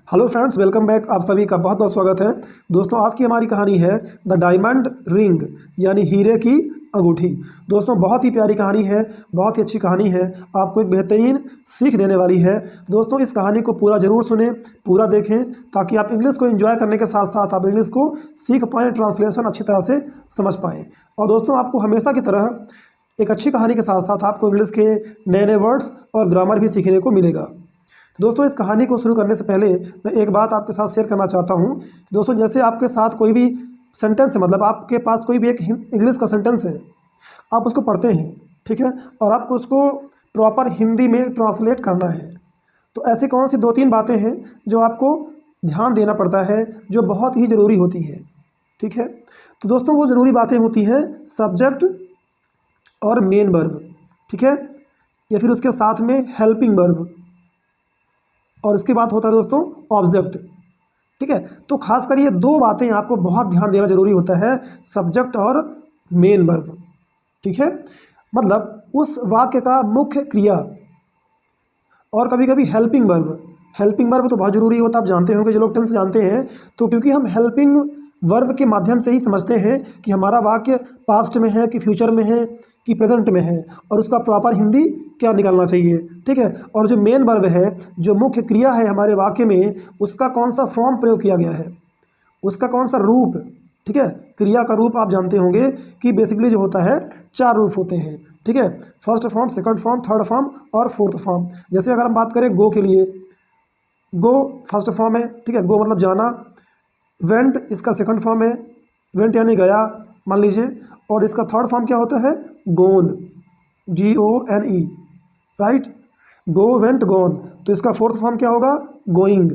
Hello friends, welcome back. आप सभी का बहुत बहुत स्वागत है। दोस्तों, आज की हमारी कहानी है द डायमंड रिंग, यानी हीरे की अंगूठी। दोस्तों, बहुत ही प्यारी कहानी है, बहुत ही अच्छी कहानी है, आपको एक बेहतरीन सीख देने वाली है। दोस्तों, इस कहानी को पूरा ज़रूर सुनें, पूरा देखें, ताकि आप इंग्लिश को एंजॉय करने के साथ साथ आप इंग्लिश को सीख पाएँ, ट्रांसलेशन अच्छी तरह से समझ पाएँ। और दोस्तों, आपको हमेशा की तरह एक अच्छी कहानी के साथ साथ आपको इंग्लिश के नए नए वर्ड्स और ग्रामर भी सीखने को मिलेगा। दोस्तों, इस कहानी को शुरू करने से पहले मैं एक बात आपके साथ शेयर करना चाहता हूँ। दोस्तों, जैसे आपके साथ कोई भी सेंटेंस है, मतलब आपके पास कोई भी एक इंग्लिश का सेंटेंस है, आप उसको पढ़ते हैं, ठीक है, और आपको उसको प्रॉपर हिंदी में ट्रांसलेट करना है। तो ऐसी कौन सी दो तीन बातें हैं जो आपको ध्यान देना पड़ता है, जो बहुत ही ज़रूरी होती है, ठीक है। तो दोस्तों, वो ज़रूरी बातें होती हैं सब्जेक्ट और मेन वर्ब, ठीक है, या फिर उसके साथ में हेल्पिंग वर्ब, और इसके बाद होता है दोस्तों ऑब्जेक्ट, ठीक है। तो खासकर ये दो बातें आपको बहुत ध्यान देना जरूरी होता है, सब्जेक्ट और मेन वर्ब, ठीक है। मतलब उस वाक्य का मुख्य क्रिया, और कभी कभी हेल्पिंग वर्ब। हेल्पिंग वर्ब तो बहुत ज़रूरी होता है, आप जानते होंगे, जो लोग टेंस जानते हैं, तो क्योंकि हम हेल्पिंग वर्ब के माध्यम से ही समझते हैं कि हमारा वाक्य पास्ट में है कि फ्यूचर में है कि प्रेजेंट में है, और उसका प्रॉपर हिंदी क्या निकालना चाहिए, ठीक है। और जो मेन वर्ब है, जो मुख्य क्रिया है हमारे वाक्य में, उसका कौन सा फॉर्म प्रयोग किया गया है, उसका कौन सा रूप, ठीक है। क्रिया का रूप आप जानते होंगे कि बेसिकली जो होता है 4 रूप होते हैं, ठीक है। First form, second form, third form और फोर्थ फॉर्म। जैसे अगर हम बात करें गो के लिए, गो फर्स्ट फॉर्म है, ठीक है, गो मतलब जाना। वेंट इसका सेकंड फॉर्म है, वेंट यानी गया, मान लीजिए। और इसका थर्ड फॉर्म क्या होता है, गोन, GONE, राइट। गो, वेंट, गोन। तो इसका फोर्थ फॉर्म क्या होगा, गोइंग,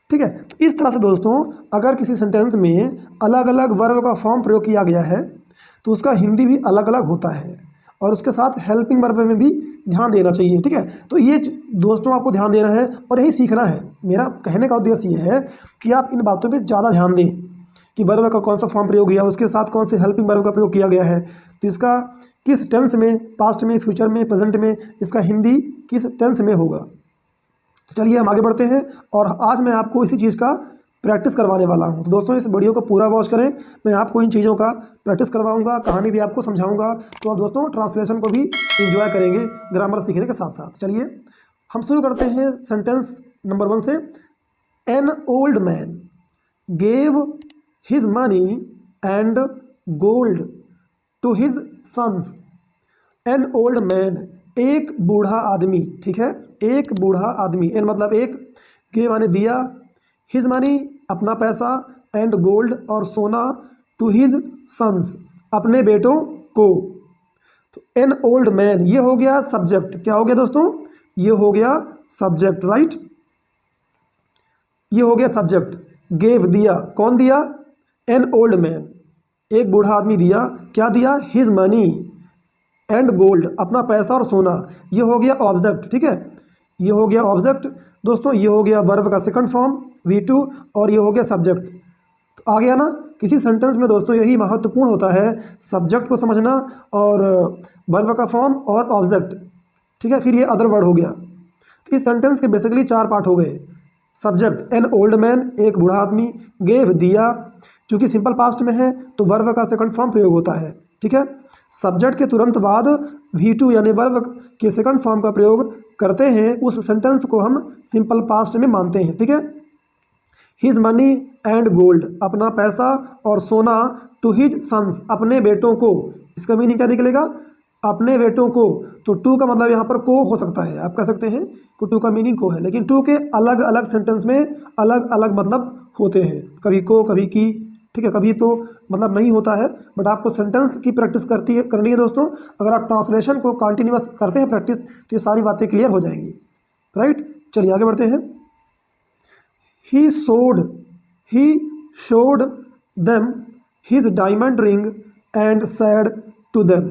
ठीक है। तो इस तरह से दोस्तों, अगर किसी सेंटेंस में अलग अलग वर्ब का फॉर्म प्रयोग किया गया है, तो उसका हिंदी भी अलग अलग होता है, और उसके साथ हेल्पिंग वर्ब में भी ध्यान देना चाहिए, ठीक है। तो ये दोस्तों आपको ध्यान देना है और यही सीखना है। मेरा कहने का उद्देश्य ये है कि आप इन बातों पे ज़्यादा ध्यान दें कि वर्ब का कौन सा फॉर्म प्रयोग किया, उसके साथ कौन से हेल्पिंग वर्ब का प्रयोग किया गया है, तो इसका किस टेंस में, पास्ट में, फ्यूचर में, प्रेजेंट में, इसका हिंदी किस टेंस में होगा। तो चलिए हम आगे बढ़ते हैं, और आज मैं आपको इसी चीज़ का प्रैक्टिस करवाने वाला हूं। तो दोस्तों, इस वीडियो को पूरा वॉच करें, मैं आपको इन चीज़ों का प्रैक्टिस करवाऊंगा, कहानी भी आपको समझाऊंगा, तो आप दोस्तों ट्रांसलेशन को भी एंजॉय करेंगे ग्रामर सीखने के साथ साथ। चलिए हम शुरू करते हैं सेंटेंस नंबर 1 से। An old man gave his money and gold to his sons. An old man, एक बूढ़ा आदमी, ठीक है, एक बूढ़ा आदमी। एन मतलब एक, गिव माने दिया, हिज मनी अपना पैसा, एंड गोल्ड और सोना, टू हिज सन्स अपने बेटों को। तो एन ओल्ड मैन, ये हो गया सब्जेक्ट। क्या हो गया दोस्तों, ये हो गया सब्जेक्ट, राइट, ये हो गया सब्जेक्ट। गेव दिया, कौन दिया, एन ओल्ड मैन, एक बूढ़ा आदमी दिया, क्या दिया, हिज मनी एंड गोल्ड अपना पैसा और सोना, ये हो गया ऑब्जेक्ट, ठीक है, ये हो गया ऑब्जेक्ट। दोस्तों, ये हो गया वर्ब का सेकंड फॉर्म V2, और ये हो गया सब्जेक्ट। तो आ गया ना, किसी सेंटेंस में दोस्तों यही महत्वपूर्ण होता है, सब्जेक्ट को समझना और वर्ब का फॉर्म और ऑब्जेक्ट, ठीक है, फिर ये अदर वर्ड हो गया। तो इस सेंटेंस के बेसिकली 4 पार्ट हो गए। सब्जेक्ट एन ओल्ड मैन, एक बूढ़ा आदमी, गेव दिया, चूंकि सिंपल पास्ट में है तो वर्ब का सेकंड फॉर्म प्रयोग होता है, ठीक है। सब्जेक्ट के तुरंत बाद V2 यानी वर्ब के सेकंड फॉर्म का प्रयोग करते हैं, उस सेंटेंस को हम सिंपल पास्ट में मानते हैं, ठीक है। हिज मनी एंड गोल्ड अपना पैसा और सोना, टू हिज सन्स अपने बेटों को। इसका मीनिंग क्या निकलेगा, अपने बेटों को। तो टू का मतलब यहाँ पर को हो सकता है, आप कह सकते हैं कि टू का मीनिंग को है, लेकिन टू के अलग अलग सेंटेंस में अलग अलग मतलब होते हैं, कभी को, कभी की, ठीक है, कभी तो मतलब नहीं होता है। बट आपको सेंटेंस की प्रैक्टिस करनी है दोस्तों। अगर आप ट्रांसलेशन को कंटिन्यूअस करते हैं प्रैक्टिस, तो ये सारी बातें क्लियर हो जाएंगी, राइट। चलिए आगे बढ़ते हैं। He showed them his diamond ring and said to them.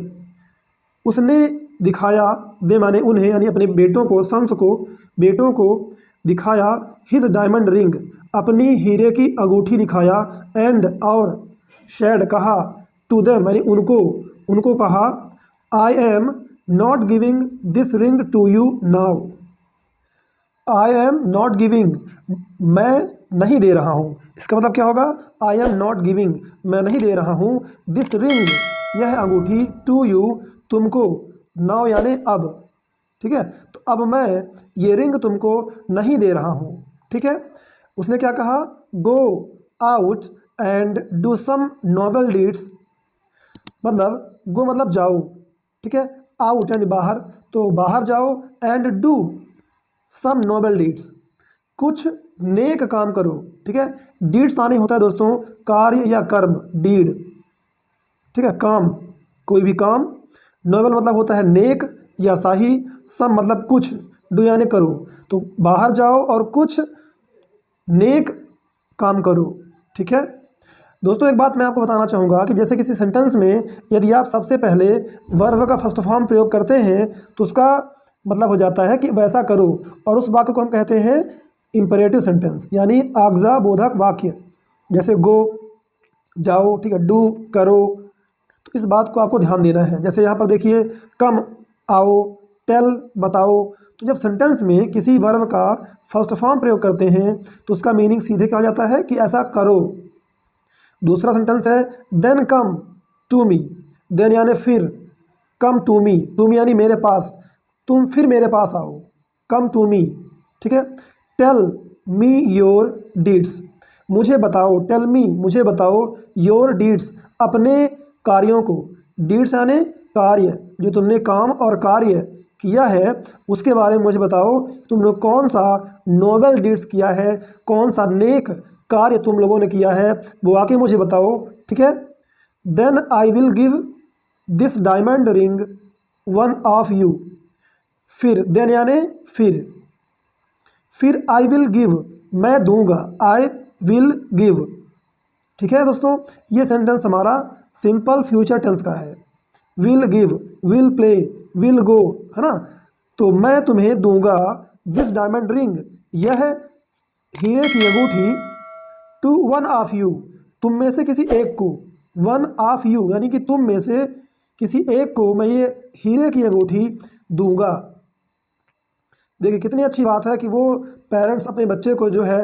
उसने दिखाया, दे माने उन्हें, यानी अपने बेटों को, सन्स को, बेटों को दिखाया, हिज डायमंड रिंग अपनी हीरे की अंगूठी दिखाया, एंड और शेड कहा, टू देम यानी उनको, उनको कहा, I am not giving this ring to you now. I am not giving, मैं नहीं दे रहा हूँ। इसका मतलब क्या होगा? आई एम नॉट गिविंग, मैं नहीं दे रहा हूँ। दिस रिंग, यह अंगूठी, टू यू, तुमको, नाउ यानी अब। ठीक है, तो अब मैं ये रिंग तुमको नहीं दे रहा हूँ। ठीक है, उसने क्या कहा? Go out and do some noble deeds, मतलब गो मतलब जाओ, ठीक है, आउट यानी बाहर, तो बाहर जाओ, and do some noble deeds, कुछ नेक काम करो। ठीक है, डीड्स आने होता है दोस्तों कार्य या कर्म, डीड। ठीक है, काम, कोई भी काम। नोबल मतलब होता है नेक या शाही, सम मतलब कुछ, डू यानी करो। तो बाहर जाओ और कुछ नेक काम करो। ठीक है दोस्तों, एक बात मैं आपको बताना चाहूँगा कि जैसे किसी सेंटेंस में यदि आप सबसे पहले वर्ब का फर्स्ट फॉर्म प्रयोग करते हैं तो उसका मतलब हो जाता है कि वैसा करो, और उस वाक्य को हम कहते हैं इम्परेटिव सेंटेंस, यानी आज्ञा बोधक वाक्य। जैसे गो, जाओ, ठीक है, डू, करो। तो इस बात को आपको ध्यान देना है। जैसे यहाँ पर देखिए, कम, आओ, टेल, बताओ। तो जब सेंटेंस में किसी वर्ब का फर्स्ट फॉर्म प्रयोग करते हैं तो उसका मीनिंग सीधे क्या हो जाता है कि ऐसा करो। दूसरा सेंटेंस है then come to me, then यानी फिर, कम टू मी यानी मेरे पास, तुम फिर मेरे पास आओ, कम टू मी। ठीक है, टेल मी योर डीड्स, मुझे बताओ, टेल मी मुझे बताओ, योर डीड्स अपने कार्यों को, डीड्स यानी कार्य, जो तुमने काम और कार्य किया है उसके बारे में मुझे बताओ, तुमने कौन सा नोबल डीड्स किया है, कौन सा नेक कार्य तुम लोगों ने किया है, वो आके मुझे बताओ। ठीक है, then I will give this diamond ring one of you, फिर, देन यानी फिर आई विल गिव मैं दूंगा, आई विल गिव। ठीक है दोस्तों, ये सेंटेंस हमारा सिंपल फ्यूचर टेंस का है। Will give, will play, will go, है ना। तो मैं तुम्हें दूंगा दिस डायमंड रिंग, यह हीरे की अंगूठी, टू वन ऑफ यू, तुम में से किसी एक को, वन ऑफ यू यानी कि तुम में से किसी एक को मैं ये हीरे की अंगूठी दूंगा। देखिए कितनी अच्छी बात है कि वो पेरेंट्स अपने बच्चे को जो है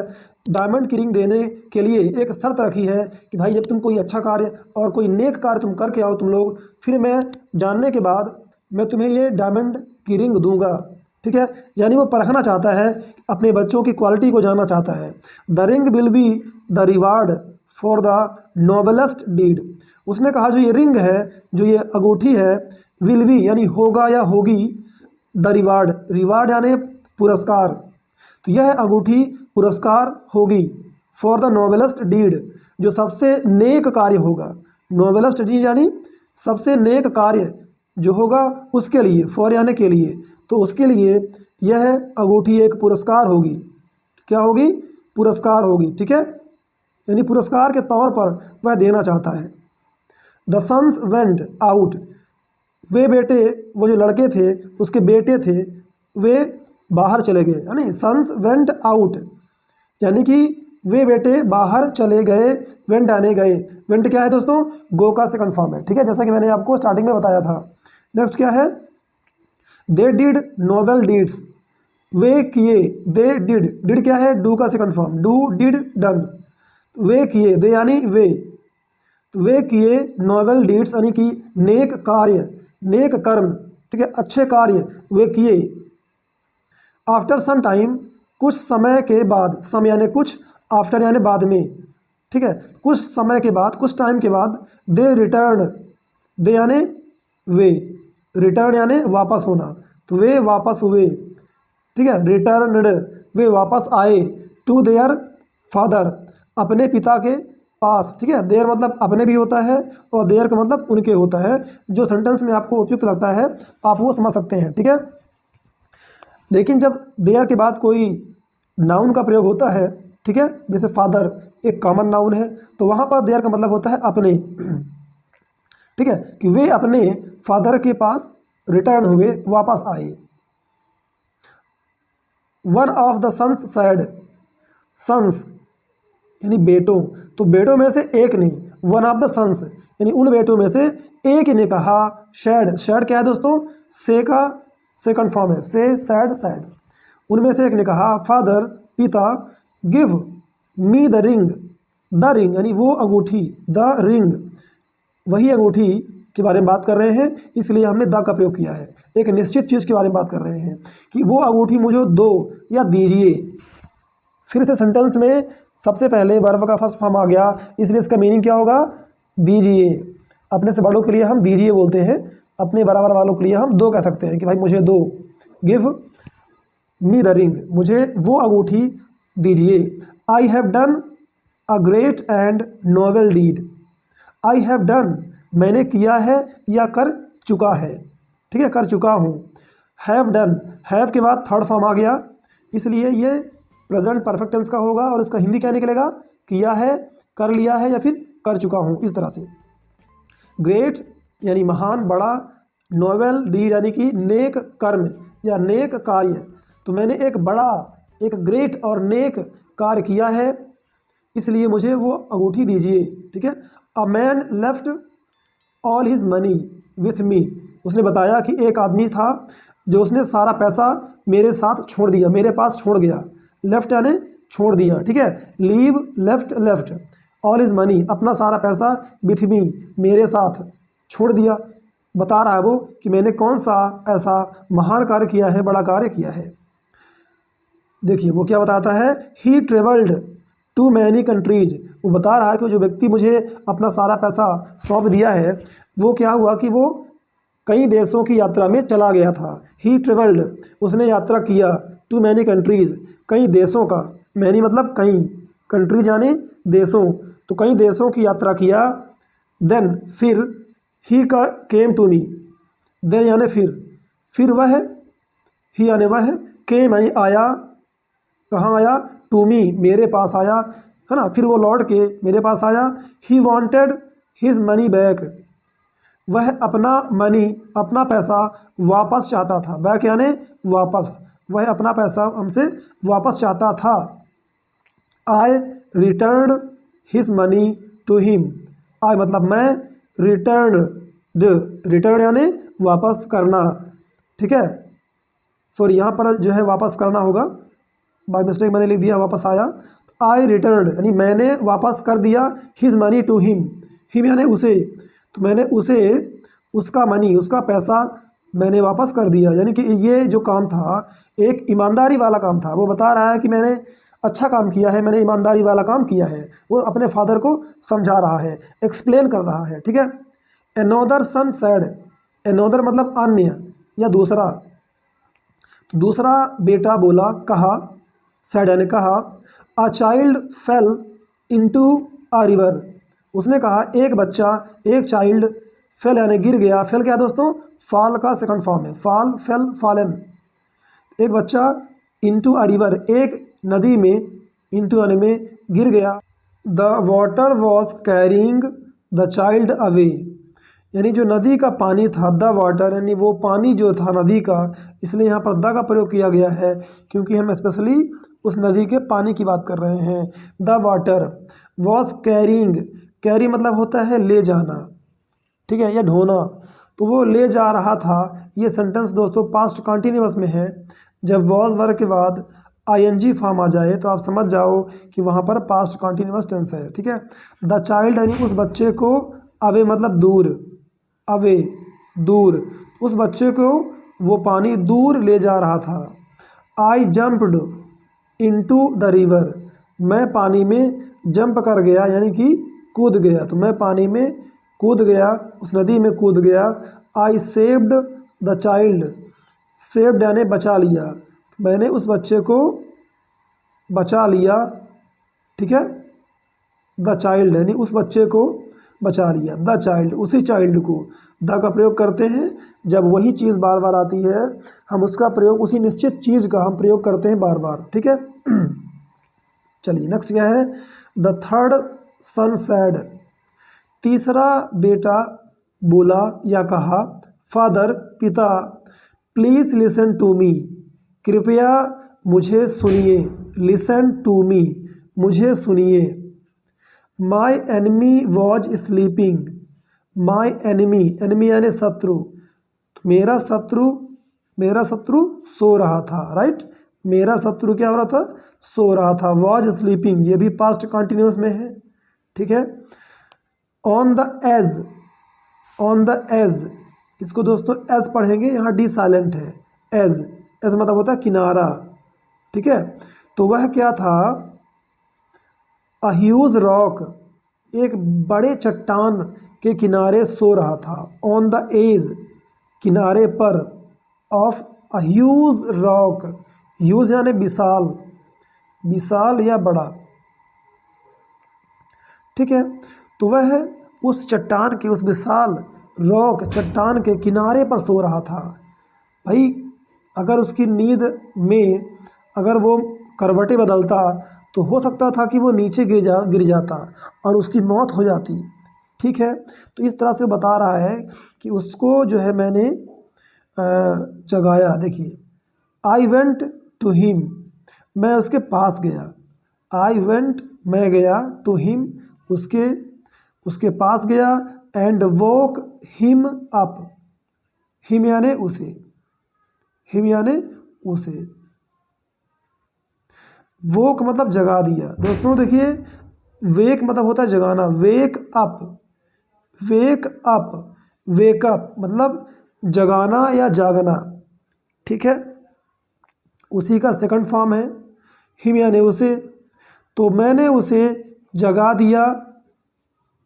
डायमंड की रिंग देने के लिए एक शर्त रखी है कि भाई जब तुम कोई अच्छा कार्य और कोई नेक कार्य तुम करके आओ तुम लोग, फिर मैं जानने के बाद मैं तुम्हें ये डायमंड की रिंग दूंगा। ठीक है, यानी वो परखना चाहता है, अपने बच्चों की क्वालिटी को जानना चाहता है। The ring will be the reward for the noblest deed, उसने कहा जो ये रिंग है, जो ये अंगूठी है, विल बी यानी होगा या होगी, द रिवार्ड, रिवार्ड यानी पुरस्कार, तो यह अंगूठी पुरस्कार होगी, फॉर द नोबलेस्ट डीड, जो सबसे नेक कार्य होगा। नोबलेस्ट डीड यानी सबसे नेक कार्य जो होगा उसके लिए, फॉर यानी के लिए, तो उसके लिए यह अंगूठी एक पुरस्कार होगी। क्या होगी? पुरस्कार होगी। ठीक है, यानी पुरस्कार के तौर पर वह देना चाहता है। द सन्स वेंट आउट, वे बेटे, वो जो लड़के थे उसके बेटे थे, वे बाहर चले गए, यानी सन्स वेंट आउट यानी कि वे बेटे बाहर चले गए, वेंट आने गए। वेंट क्या है दोस्तों? गो का सेकंड फॉर्म है। ठीक है, जैसा कि मैंने आपको स्टार्टिंग में बताया था। नेक्स्ट क्या है? दे डिड नोबल डीड्स, वे किए, दे डिड, डिड क्या है? डू का second form, do, did, done. वे किए, दे यानी वे, तो वे किए नोबल डीड्स यानी कि नेक कार्य, नेक कर्म, ठीक है, अच्छे कार्य वे किए। आफ्टर सम टाइम, कुछ समय के बाद, सम यानी कुछ, आफ्टर यानी बाद में, ठीक है, कुछ समय के बाद, कुछ टाइम के बाद, दे रिटर्न, दे यानी वे, रिटर्न यानी वापस होना, तो वे वापस हुए। ठीक है, रिटर्नड, वे वापस आए, टू देयर फादर, अपने पिता के पास। ठीक है, देयर मतलब अपने भी होता है और देयर का मतलब उनके होता है। जो सेंटेंस में आपको उपयुक्त लगता है आप वो समझ सकते हैं। ठीक है, लेकिन जब देयर के बाद कोई नाउन का प्रयोग होता है, ठीक है, जैसे फादर एक कॉमन नाउन है, तो वहाँ पर देयर का मतलब होता है अपने। ठीक है, कि वे अपने फादर के पास रिटर्न हुए, वापस आए। One of the sons said, sons यानी बेटों, तो बेटों में से एक ने, वन ऑफ द सन्स यानी उन बेटों में से एक ने कहा, सैड, सैड क्या है दोस्तों? से का सेकंड फॉर्म है, से, सैड, सैड। उनमें से एक ने कहा, फादर, पिता, गिव मी द रिंग यानी वो अंगूठी, द रिंग वही अंगूठी के बारे में बात कर रहे हैं, इसलिए हमने द का प्रयोग किया है। एक निश्चित चीज़ के बारे में बात कर रहे हैं कि वो अंगूठी मुझे दो या दीजिए। फिर से सेंटेंस में सबसे पहले वर्ब का फर्स्ट फॉर्म आ गया, इसलिए इसका मीनिंग क्या होगा, दीजिए। अपने से बड़ों के लिए हम दीजिए बोलते हैं, अपने बराबर वालों के लिए हम दो कह सकते हैं कि भाई मुझे दो। गिव मी द रिंग, मुझे वो अंगूठी दीजिए। I have done a great and noble deed. I have done मैंने किया है या कर चुका है, ठीक है, कर चुका हूँ। हैव डन, हैव के बाद थर्ड फॉर्म आ गया, इसलिए ये प्रेजेंट परफेक्ट टेंस का होगा और इसका हिंदी क्या निकलेगा, किया है, कर लिया है या फिर कर चुका हूँ, इस तरह से। ग्रेट यानी महान, बड़ा, नोबल डीड यानी कि नेक कर्म या नेक कार्य। तो मैंने एक बड़ा, एक ग्रेट और नेक कार्य किया है, इसलिए मुझे वो अंगूठी दीजिए, ठीक है। A man left all his money with me, उसने बताया कि एक आदमी था जो उसने सारा पैसा मेरे साथ छोड़ दिया, मेरे पास छोड़ गया। लेफ्ट यानी छोड़ दिया, ठीक है। Leave, left, all his money अपना सारा पैसा, विथ मी मेरे साथ छोड़ दिया। बता रहा है वो कि मैंने कौन सा ऐसा महान कार्य किया है, बड़ा कार्य किया है। देखिए वो क्या बताता है, ही ट्रेवल्ड टू मैनी कंट्रीज। वो बता रहा है कि जो व्यक्ति मुझे अपना सारा पैसा सौंप दिया है, वो क्या हुआ कि वो कई देशों की यात्रा में चला गया था। ही ट्रेवल्ड उसने यात्रा किया, टू मैनी कंट्रीज़ कई देशों का, मैनी मतलब कई, कंट्रीज यानी देशों, तो कई देशों की यात्रा किया। देन फिर, ही का केम टू मी, देन यानी फिर वह, ही यानी वह, केम यानी आया, कहाँ आया, टू मी मेरे पास आया, है ना, फिर वो लौट के मेरे पास आया। He wanted his money back, वह अपना मनी, अपना पैसा वापस चाहता था। बैक यानी वापस, वह अपना पैसा हमसे वापस चाहता था। I return his money to him, I मतलब मैं, रिटर्न यानी वापस करना, ठीक है। सॉरी यहाँ पर जो है वापस करना होगा, बाय मिस्टेक मैंने लिख दिया वापस आया। आई रिटर्न यानी मैंने वापस कर दिया, हिज मनी टू हिम यानी उसे, तो मैंने उसे उसका मनी, उसका पैसा मैंने वापस कर दिया। यानी कि ये जो काम था एक ईमानदारी वाला काम था। वो बता रहा है कि मैंने अच्छा काम किया है, मैंने ईमानदारी वाला काम किया है। वो अपने फादर को समझा रहा है, एक्सप्लेन कर रहा है, ठीक है। एनोदर सन सैड, एनोदर मतलब अन्य या दूसरा, तो दूसरा बेटा बोला, कहा, सैड यानी कहा। A child fail into a river, उसने कहा एक बच्चा, एक चाइल्ड, फेल यानी गिर गया। फेल क्या है दोस्तों, फॉल का सेकंड फॉर्म है, फॉल, फेल, फॉलन। एक बच्चा इनटू अ रिवर एक नदी में, इनटू यानी में, गिर गया। The water was carrying the child away, यानी जो नदी का पानी था, द वाटर यानी वो पानी जो था नदी का, इसलिए यहाँ पर द का प्रयोग किया गया है क्योंकि हम स्पेशली उस नदी के पानी की बात कर रहे हैं। The water was carrying, carry मतलब होता है ले जाना, ठीक है, या ढोना, तो वो ले जा रहा था। ये सेंटेंस दोस्तों पास्ट कॉन्टिन्यूअस में है। जब वॉज वर्ब के बाद आईएनजी फॉर्म आ जाए तो आप समझ जाओ कि वहाँ पर पास्ट कॉन्टिन्यूअस टेंस है, ठीक है। द चाइल्ड यानी उस बच्चे को, अवे मतलब दूर, अवे दूर, उस बच्चे को वो पानी दूर ले जा रहा था। आई जंप्ड इनटू द रिवर, मैं पानी में जंप कर गया यानी कि कूद गया, तो मैं पानी में कूद गया, उस नदी में कूद गया। I saved the child, saved यानी बचा लिया, मैंने उस बच्चे को बचा लिया, ठीक है। द चाइल्ड यानी उस बच्चे को बचा लिया, द चाइल्ड उसी चाइल्ड को। द का प्रयोग करते हैं जब वही चीज़ बार बार आती है, हम उसका प्रयोग, उसी निश्चित चीज़ का हम प्रयोग करते हैं बार बार, ठीक है। चलिए नेक्स्ट क्या है, द थर्ड सन सैड, तीसरा बेटा बोला या कहा। फादर पिता, प्लीज़ लिसन टू मी, कृपया मुझे सुनिए। लिसन टू मी मुझे सुनिए। माई enemy was sleeping, my enemy, enemy यानी शत्रु, तो मेरा शत्रु सो रहा था, राइट। मेरा शत्रु क्या हो रहा था, सो रहा था। वॉज स्लीपिंग, ये भी पास्ट कंटिन्यूस में है, ठीक है। On the edge, on the edge, इसको दोस्तों एज पढ़ेंगे, यहाँ डी साइलेंट है। एज, एज मतलब होता है किनारा, ठीक है। तो वह क्या था, अ ह्यूज रॉक, एक बड़े चट्टान के किनारे सो रहा था। ऑन द एज, किनारे पर, of a huge rock, huge यानी विशाल, विशाल या बड़ा, ठीक है। तो वह उस चट्टान के, उस विशाल रॉक चट्टान के किनारे पर सो रहा था। भाई अगर उसकी नींद में अगर वो करवटें बदलता तो हो सकता था कि वो नीचे गिर जाता और उसकी मौत हो जाती, ठीक है। तो इस तरह से बता रहा है कि उसको जो है मैंने जगाया। देखिए, आई वेंट टू हिम, मैं उसके पास गया। आई वेंट, मैं गया, टू हिम, उसके पास गया। And woke him up, him यानी उसे, हिम यानी उसे, वोक मतलब जगा दिया। दोस्तों देखिए, वेक मतलब होता है जगाना, wake up, wake up, wake up मतलब जगाना या जागना, ठीक है। उसी का सेकंड फॉर्म है हिम यानी उसे। तो मैंने उसे जगा दिया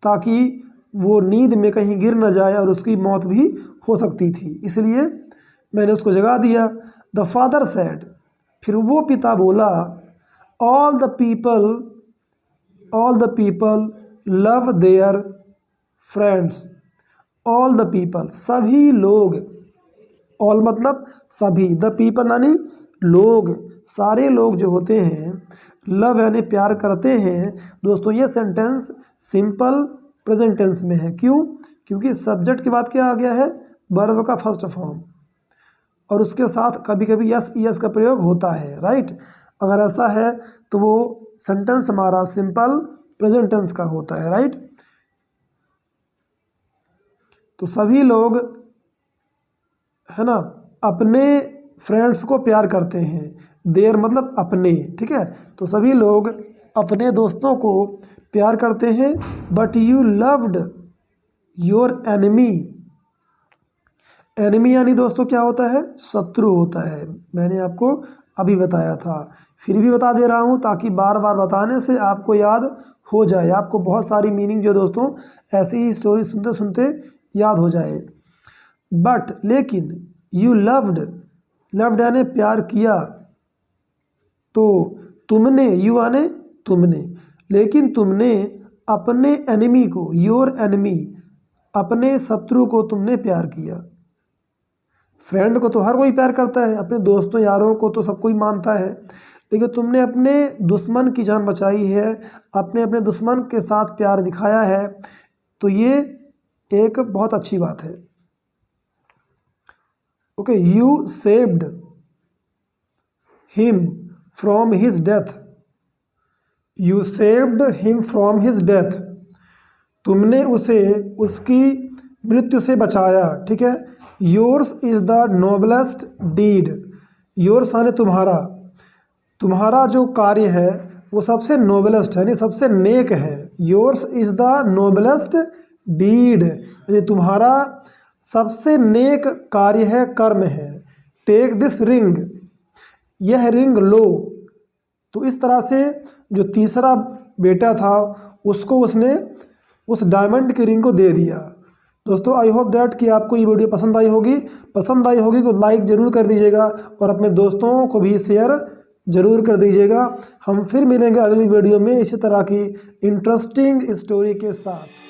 ताकि वो नींद में कहीं गिर न जाए और उसकी मौत भी हो सकती थी, इसलिए मैंने उसको जगा दिया। द फादर सेड, फिर वो पिता बोला, all the people, all the people love their friends, all the people, सभी लोग, ऑल मतलब सभी, द पीपल यानी लोग, सारे लोग जो होते हैं, लव यानी प्यार करते हैं। दोस्तों ये सेंटेंस सिंपल प्रेजेंट टेंस में है, क्यों, क्योंकि सब्जेक्ट के बाद क्या आ गया है, वर्ब का फर्स्ट फॉर्म, और उसके साथ कभी कभी यस यस का प्रयोग होता है, राइट। अगर ऐसा है तो वो सेंटेंस हमारा सिंपल प्रेजेंट टेंस का होता है, राइट। तो सभी लोग है ना अपने फ्रेंड्स को प्यार करते हैं, देर मतलब अपने, ठीक है। तो सभी लोग अपने दोस्तों को प्यार करते हैं। But you loved your enemy, enemy यानी दोस्तों क्या होता है, शत्रु होता है, मैंने आपको अभी बताया था, फिर भी बता दे रहा हूँ ताकि बार बार बताने से आपको याद हो जाए, आपको बहुत सारी मीनिंग जो दोस्तों ऐसी ही स्टोरी सुनते सुनते याद हो जाए। बट लेकिन, यू लव्ड, लव्ड यानी प्यार किया, तो तुमने, यू यानी तुमने, लेकिन तुमने अपने एनिमी को, योर एनिमी, अपने शत्रु को तुमने प्यार किया। फ्रेंड को तो हर कोई प्यार करता है, अपने दोस्तों यारों को तो सब कोई मानता है, लेकिन तुमने अपने दुश्मन की जान बचाई है, अपने दुश्मन के साथ प्यार दिखाया है, तो ये एक बहुत अच्छी बात है। Okay, you saved him from his death, you saved him from his death, तुमने उसे उसकी मृत्यु से बचाया, ठीक है। Yours is the noblest deed, yours यानी तुम्हारा, तुम्हारा जो कार्य है वो सबसे नोबलेस्ट है, यानी सबसे नेक है। Yours is the noblest deed, यानी तुम्हारा सबसे नेक कार्य है, कर्म है। टेक दिस रिंग, यह रिंग लो। तो इस तरह से जो तीसरा बेटा था उसको उसने उस डायमंड की रिंग को दे दिया। दोस्तों आई होप दैट कि आपको ये वीडियो पसंद आई होगी तो लाइक ज़रूर कर दीजिएगा और अपने दोस्तों को भी शेयर ज़रूर कर दीजिएगा। हम फिर मिलेंगे अगली वीडियो में इसी तरह की इंटरेस्टिंग स्टोरी के साथ।